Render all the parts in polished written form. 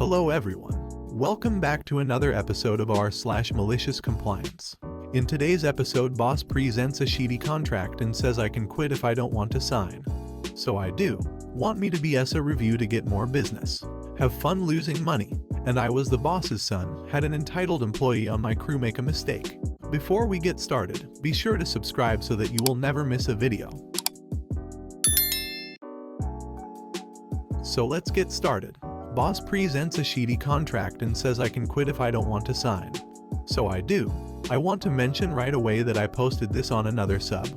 Hello everyone. Welcome back to another episode of r/malicious compliance. In today's episode, boss presents a shitty contract and says I can quit if I don't want to sign. So I do. Want me to BS a review to get more business. Have fun losing money. And I was the boss's son, had an entitled employee on my crew make a mistake. Before we get started, be sure to subscribe so that you will never miss a video. So let's get started. Boss presents a shitty contract and says I can quit if I don't want to sign. So I do. I want to mention right away that I posted this on another sub,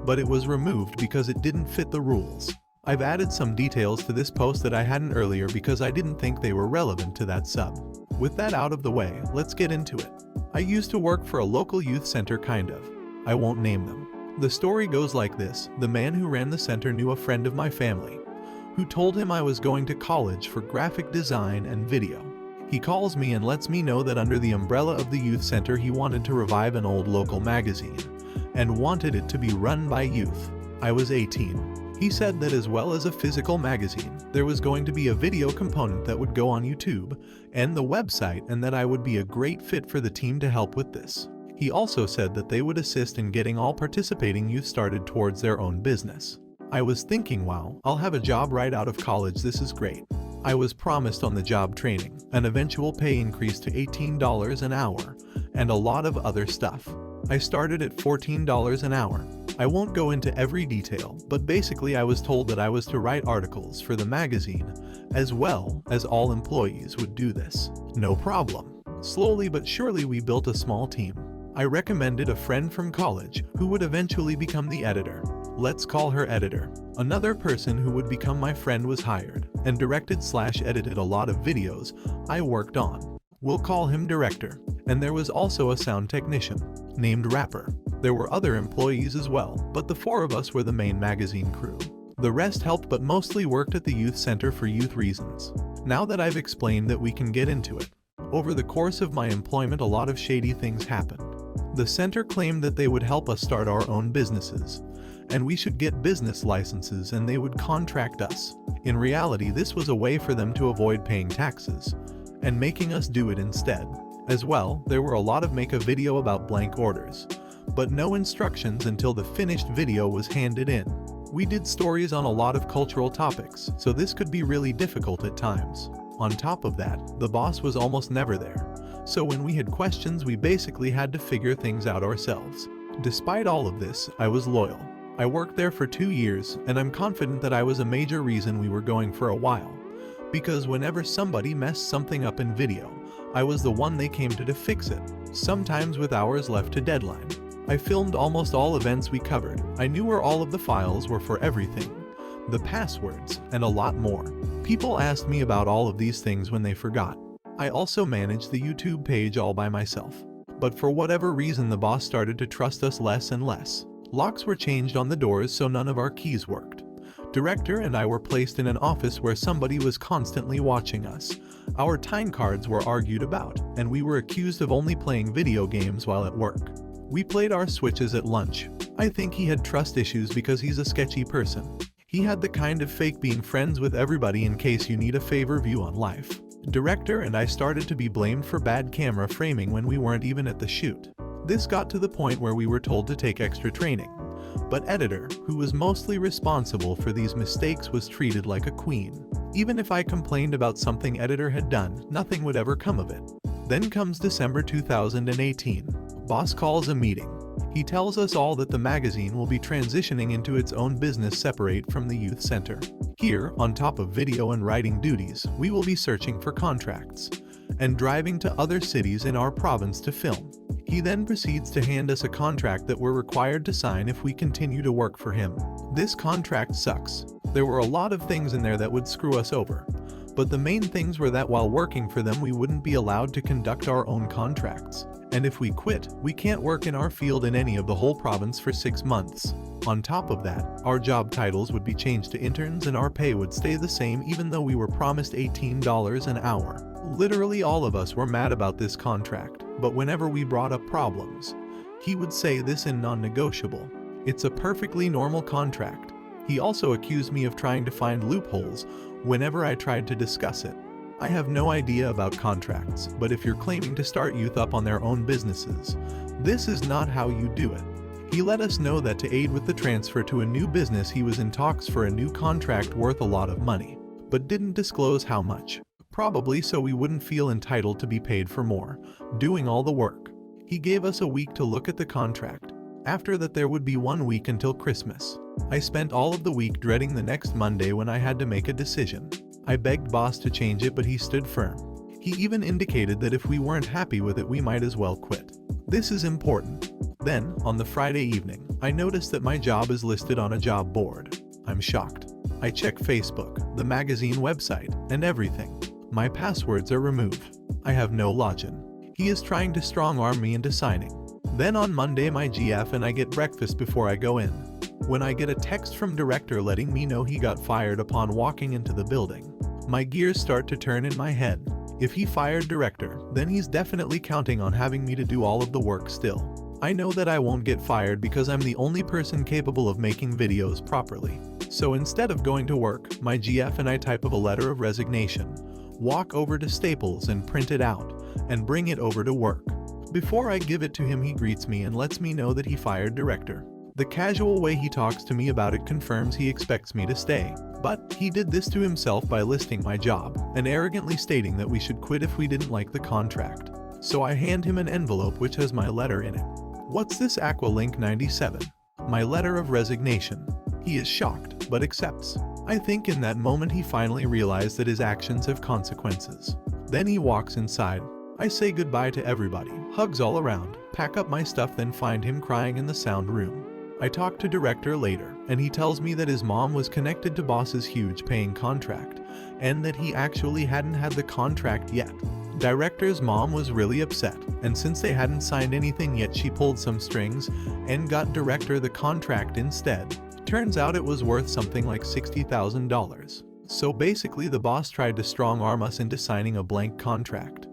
but it was removed because it didn't fit the rules. I've added some details to this post that I hadn't earlier because I didn't think they were relevant to that sub. With that out of the way, let's get into it. I used to work for a local youth center kind of. I won't name them. The story goes like this. The man who ran the center knew a friend of my family, who told him I was going to college for graphic design and video. He calls me and lets me know that under the umbrella of the youth center he wanted to revive an old local magazine, and wanted it to be run by youth. I was 18. He said that as well as a physical magazine, there was going to be a video component that would go on YouTube and the website, and that I would be a great fit for the team to help with this. He also said that they would assist in getting all participating youth started towards their own business. I was thinking, wow, I'll have a job right out of college, this is great. I was promised on the job training, an eventual pay increase to $18 an hour, and a lot of other stuff. I started at $14 an hour. I won't go into every detail, but basically I was told that I was to write articles for the magazine, as well as all employees would do this. No problem. Slowly but surely we built a small team. I recommended a friend from college who would eventually become the editor. Let's call her editor. Another person who would become my friend was hired and directed/edited a lot of videos I worked on. We'll call him director. And there was also a sound technician named Rapper. There were other employees as well, but the four of us were the main magazine crew. The rest helped but mostly worked at the youth center for youth reasons. Now that I've explained that, we can get into it. Over the course of my employment, a lot of shady things happened. The center claimed that they would help us start our own businesses, and we should get business licenses and they would contract us. In reality, this was a way for them to avoid paying taxes and making us do it instead. As well, there were a lot of make a video about blank orders, but no instructions until the finished video was handed in. We did stories on a lot of cultural topics, so this could be really difficult at times. On top of that, the boss was almost never there, so when we had questions we basically had to figure things out ourselves. Despite all of this, I was loyal. I worked there for 2 years, and I'm confident that I was a major reason we were going for a while, because whenever somebody messed something up in video, I was the one they came to fix it, sometimes with hours left to deadline. I filmed almost all events we covered. I knew where all of the files were for everything, the passwords, and a lot more. People asked me about all of these things when they forgot. I also managed the YouTube page all by myself. But for whatever reason the boss started to trust us less and less. Locks were changed on the doors so none of our keys worked. Director and I were placed in an office where somebody was constantly watching us. Our time cards were argued about, and we were accused of only playing video games while at work. We played our switches at lunch. I think he had trust issues because he's a sketchy person. He had the kind of fake being friends with everybody in case you need a favor view on life. Director and I started to be blamed for bad camera framing when we weren't even at the shoot. This got to the point where we were told to take extra training. But editor, who was mostly responsible for these mistakes, was treated like a queen. Even if I complained about something editor had done, nothing would ever come of it. Then comes December 2018. Boss calls a meeting. He tells us all that the magazine will be transitioning into its own business separate from the youth center. Here, on top of video and writing duties, we will be searching for contracts and driving to other cities in our province to film. He then proceeds to hand us a contract that we're required to sign if we continue to work for him. This contract sucks. There were a lot of things in there that would screw us over, but the main things were that while working for them we wouldn't be allowed to conduct our own contracts, and if we quit, we can't work in our field in any of the whole province for 6 months. On top of that, our job titles would be changed to interns and our pay would stay the same even though we were promised $18 an hour. Literally all of us were mad about this contract, but whenever we brought up problems, he would say this in non-negotiable. It's a perfectly normal contract. He also accused me of trying to find loopholes whenever I tried to discuss it. I have no idea about contracts, but if you're claiming to start youth up on their own businesses, this is not how you do it. He let us know that to aid with the transfer to a new business he was in talks for a new contract worth a lot of money, but didn't disclose how much. Probably so we wouldn't feel entitled to be paid for more, doing all the work. He gave us a week to look at the contract. After that there would be 1 week until Christmas. I spent all of the week dreading the next Monday when I had to make a decision. I begged boss to change it, but he stood firm. He even indicated that if we weren't happy with it we might as well quit. This is important. Then, on the Friday evening, I noticed that my job is listed on a job board. I'm shocked. I check Facebook, the magazine website, and everything. My passwords are removed. I have no login. He is trying to strong-arm me into signing. Then on Monday my GF and I get breakfast before I go in. When I get a text from director letting me know he got fired upon walking into the building, my gears start to turn in my head. If he fired director, then he's definitely counting on having me to do all of the work still. I know that I won't get fired because I'm the only person capable of making videos properly. So instead of going to work, my GF and I type up a letter of resignation, walk over to Staples and print it out, and bring it over to work. Before I give it to him he greets me and lets me know that he fired director. The casual way he talks to me about it confirms he expects me to stay. But he did this to himself by listing my job and arrogantly stating that we should quit if we didn't like the contract. So I hand him an envelope which has my letter in it. What's this? Aqualink 97. My letter of resignation. He is shocked, but accepts. I think in that moment he finally realized that his actions have consequences. Then he walks inside. I say goodbye to everybody, hugs all around, pack up my stuff, then find him crying in the sound room. I talk to director later, and he tells me that his mom was connected to boss's huge paying contract, and that he actually hadn't had the contract yet. Director's mom was really upset, and since they hadn't signed anything yet she pulled some strings and got director the contract instead. Turns out it was worth something like $60,000. So basically the boss tried to strong-arm us into signing a blank contract,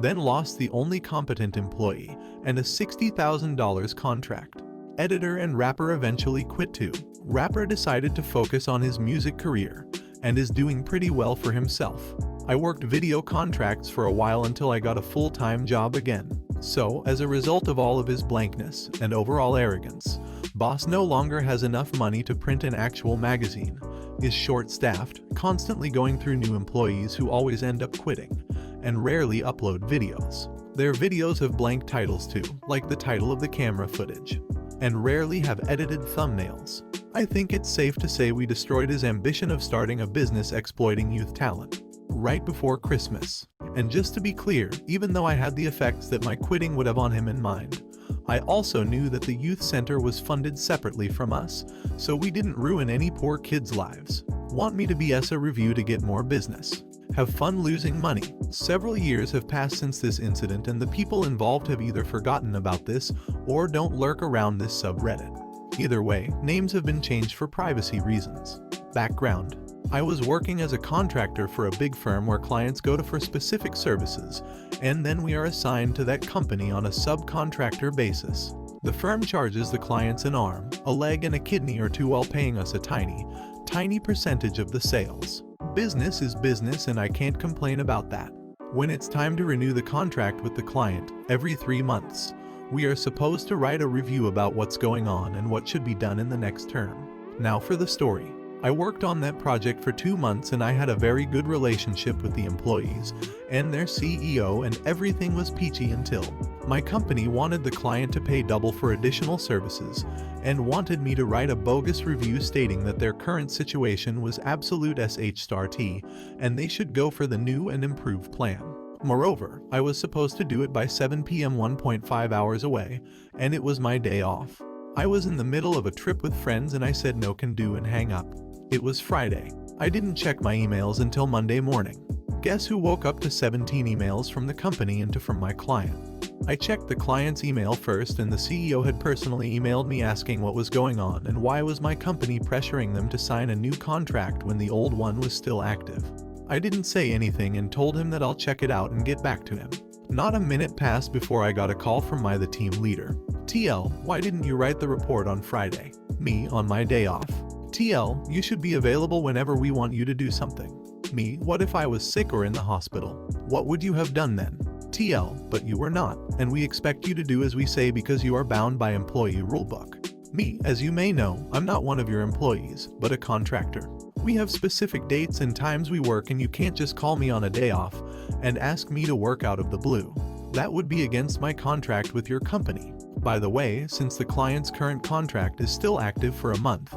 then lost the only competent employee and a $60,000 contract. Editor and rapper eventually quit too. Rapper decided to focus on his music career and is doing pretty well for himself. I worked video contracts for a while until I got a full-time job again. So, as a result of all of his blankness and overall arrogance, boss no longer has enough money to print an actual magazine, is short-staffed, constantly going through new employees who always end up quitting, and rarely upload videos. Their videos have blank titles too, like the title of the camera footage, and rarely have edited thumbnails. I think it's safe to say we destroyed his ambition of starting a business exploiting youth talent right before Christmas. And just to be clear, even though I had the effects that my quitting would have on him in mind, I also knew that the youth center was funded separately from us, so we didn't ruin any poor kids' lives. Want me to BS a review to get more business? Have fun losing money? Several years have passed since this incident and the people involved have either forgotten about this or don't lurk around this subreddit. Either way, names have been changed for privacy reasons. Background: I was working as a contractor for a big firm where clients go to for specific services, and then we are assigned to that company on a subcontractor basis. The firm charges the clients an arm, a leg, and a kidney or two while paying us a tiny percentage of the sales. Business is business and I can't complain about that. When it's time to renew the contract with the client, every 3 months, we are supposed to write a review about what's going on and what should be done in the next term. Now for the story. I worked on that project for 2 months and I had a very good relationship with the employees and their CEO, and everything was peachy until my company wanted the client to pay double for additional services and wanted me to write a bogus review stating that their current situation was absolute sh*t and they should go for the new and improved plan. Moreover, I was supposed to do it by 7 p.m. 1.5 hours away, and it was my day off. I was in the middle of a trip with friends and I said no can do and hang up. It was Friday. I didn't check my emails until Monday morning. Guess who woke up to 17 emails from the company and 2 from my client? I checked the client's email first and the CEO had personally emailed me asking what was going on and why was my company pressuring them to sign a new contract when the old one was still active. I didn't say anything and told him that I'll check it out and get back to him. Not a minute passed before I got a call from the team leader. TL, why didn't you write the report on Friday? Me, on my day off. TL, you should be available whenever we want you to do something. Me, what if I was sick or in the hospital? What would you have done then? TL, but you were not, and we expect you to do as we say because you are bound by employee rulebook. Me, as you may know, I'm not one of your employees, but a contractor. We have specific dates and times we work, and you can't just call me on a day off and ask me to work out of the blue. That would be against my contract with your company. By the way, since the client's current contract is still active for a month,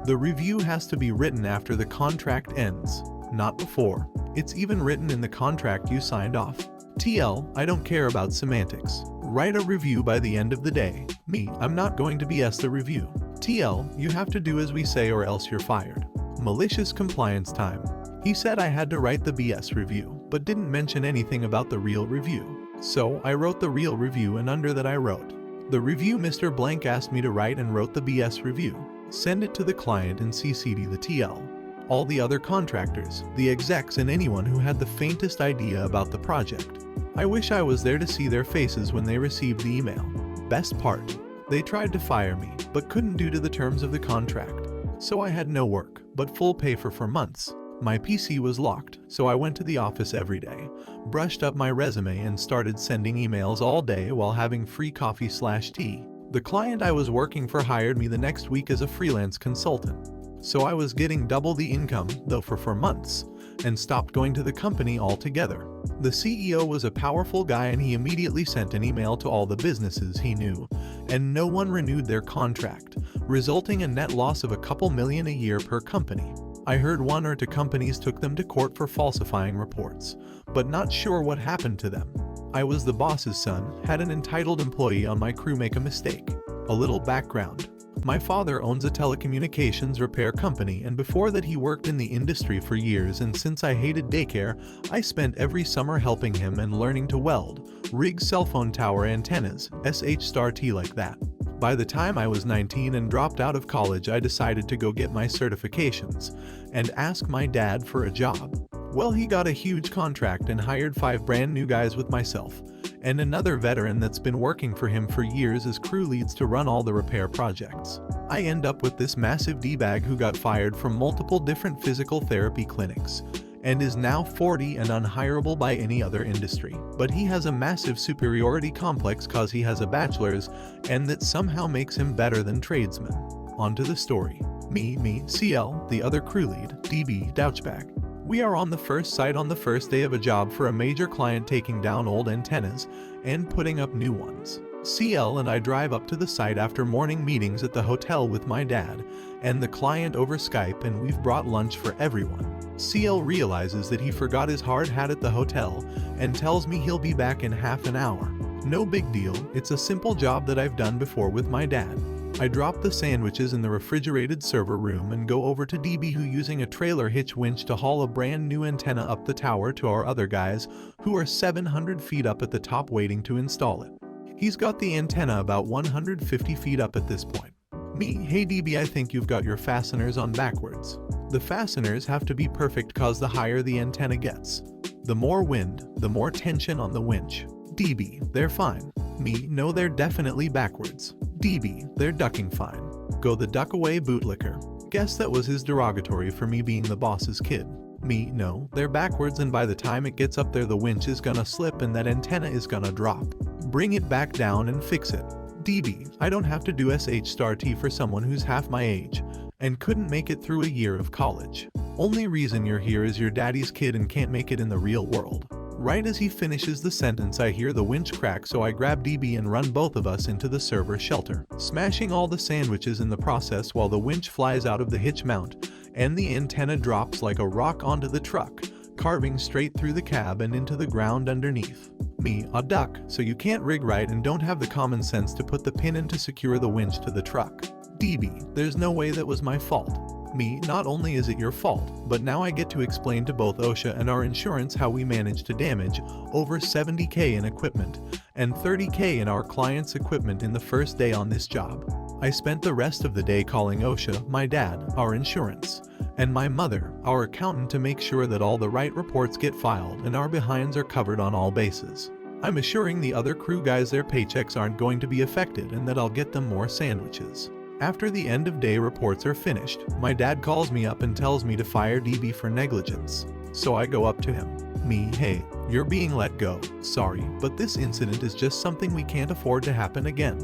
the review has to be written after the contract ends, not before. It's even written in the contract you signed off. TL, I don't care about semantics. Write a review by the end of the day. Me, I'm not going to BS the review. TL, you have to do as we say or else you're fired. Malicious compliance time. He said I had to write the BS review, but didn't mention anything about the real review. So I wrote the real review, and under that I wrote, the review Mr. Blank asked me to write, and wrote the BS review. Send it to the client and CC'd the TL. All the other contractors, the execs, and anyone who had the faintest idea about the project. I wish I was there to see their faces when they received the email. Best part, they tried to fire me, but couldn't due to the terms of the contract. So I had no work, but full pay for 4 months. My PC was locked, so I went to the office every day, brushed up my resume, and started sending emails all day while having free coffee/tea. The client I was working for hired me the next week as a freelance consultant. So I was getting double the income, though for 4 months, and stopped going to the company altogether. The CEO was a powerful guy, and he immediately sent an email to all the businesses he knew, and no one renewed their contract, resulting in net loss of a couple million a year per company. I heard 1 or 2 companies took them to court for falsifying reports, but not sure what happened to them. I was the boss's son, had an entitled employee on my crew make a mistake. A little background. My father owns a telecommunications repair company, and before that he worked in the industry for years, and since I hated daycare, I spent every summer helping him and learning to weld, rig cell phone tower antennas, SH*T like that. By the time I was 19 and dropped out of college, I decided to go get my certifications and ask my dad for a job. Well, he got a huge contract and hired 5 brand new guys with myself and another veteran that's been working for him for years as crew leads to run all the repair projects. I end up with this massive D-bag who got fired from multiple different physical therapy clinics and is now 40 and unhireable by any other industry. But he has a massive superiority complex cause he has a bachelor's, and that somehow makes him better than tradesmen. On to the story. Me, CL, the other crew lead, DB, douchebag. We are on the first site on the first day of a job for a major client, taking down old antennas and putting up new ones. CL and I drive up to the site after morning meetings at the hotel with my dad and the client over Skype, and we've brought lunch for everyone. CL realizes that he forgot his hard hat at the hotel and tells me he'll be back in half an hour. No big deal, it's a simple job that I've done before with my dad. I drop the sandwiches in the refrigerated server room and go over to DB, who using a trailer hitch winch to haul a brand new antenna up the tower to our other guys who are 700 feet up at the top waiting to install it. He's got the antenna about 150 feet up at this point. Me, hey DB, I think you've got your fasteners on backwards. The fasteners have to be perfect cause the higher the antenna gets, the more wind, the more tension on the winch. DB, they're fine. Me, no, they're definitely backwards. DB, they're ducking fine. Go the duck away bootlicker. Guess that was his derogatory for me being the boss's kid. Me, no, they're backwards, and by the time it gets up there the winch is gonna slip and that antenna is gonna drop. Bring it back down and fix it. DB, I don't have to do SH*T for someone who's half my age and couldn't make it through a year of college. Only reason you're here is your daddy's kid and can't make it in the real world. Right as he finishes the sentence, I hear the winch crack, so I grab DB and run both of us into the server shelter, smashing all the sandwiches in the process while the winch flies out of the hitch mount and the antenna drops like a rock onto the truck, carving straight through the cab and into the ground underneath. Me, a duck, so you can't rig right and don't have the common sense to put the pin in to secure the winch to the truck. DB, there's no way that was my fault. Me, not only is it your fault, but now I get to explain to both OSHA and our insurance how we managed to damage over $70K in equipment and $30K in our client's equipment in the first day on this job. I spent the rest of the day calling OSHA, my dad, our insurance, and my mother, our accountant, to make sure that all the right reports get filed and our behinds are covered on all bases. I'm assuring the other crew guys their paychecks aren't going to be affected and that I'll get them more sandwiches. After the end of day reports are finished, my dad calls me up and tells me to fire DB for negligence. So I go up to him. Me, hey, you're being let go. Sorry, but this incident is just something we can't afford to happen again.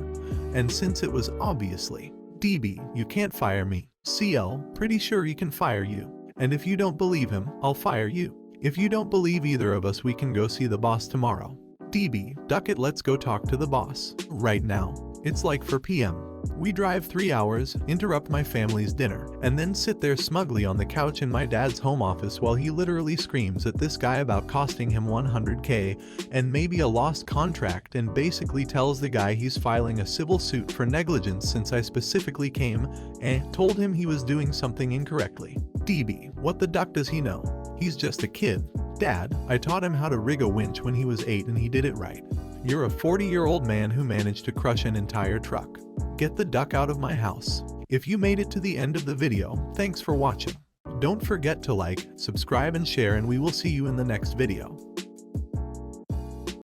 And since it was obviously, DB, you can't fire me. CL, pretty sure he can fire you. And if you don't believe him, I'll fire you. If you don't believe either of us, we can go see the boss tomorrow. DB, duck it, let's go talk to the boss. Right now. It's like 4 p.m. We drive 3 hours, interrupt my family's dinner, and then sit there smugly on the couch in my dad's home office while he literally screams at this guy about costing him $100K and maybe a lost contract, and basically tells the guy he's filing a civil suit for negligence since I specifically came and told him he was doing something incorrectly. DB, what the duck does he know? He's just a kid. Dad, I taught him how to rig a winch when he was 8 and he did it right. You're a 40-year-old man who managed to crush an entire truck. Get the duck out of my house. If you made it to the end of the video, thanks for watching. Don't forget to like, subscribe and share, and we will see you in the next video.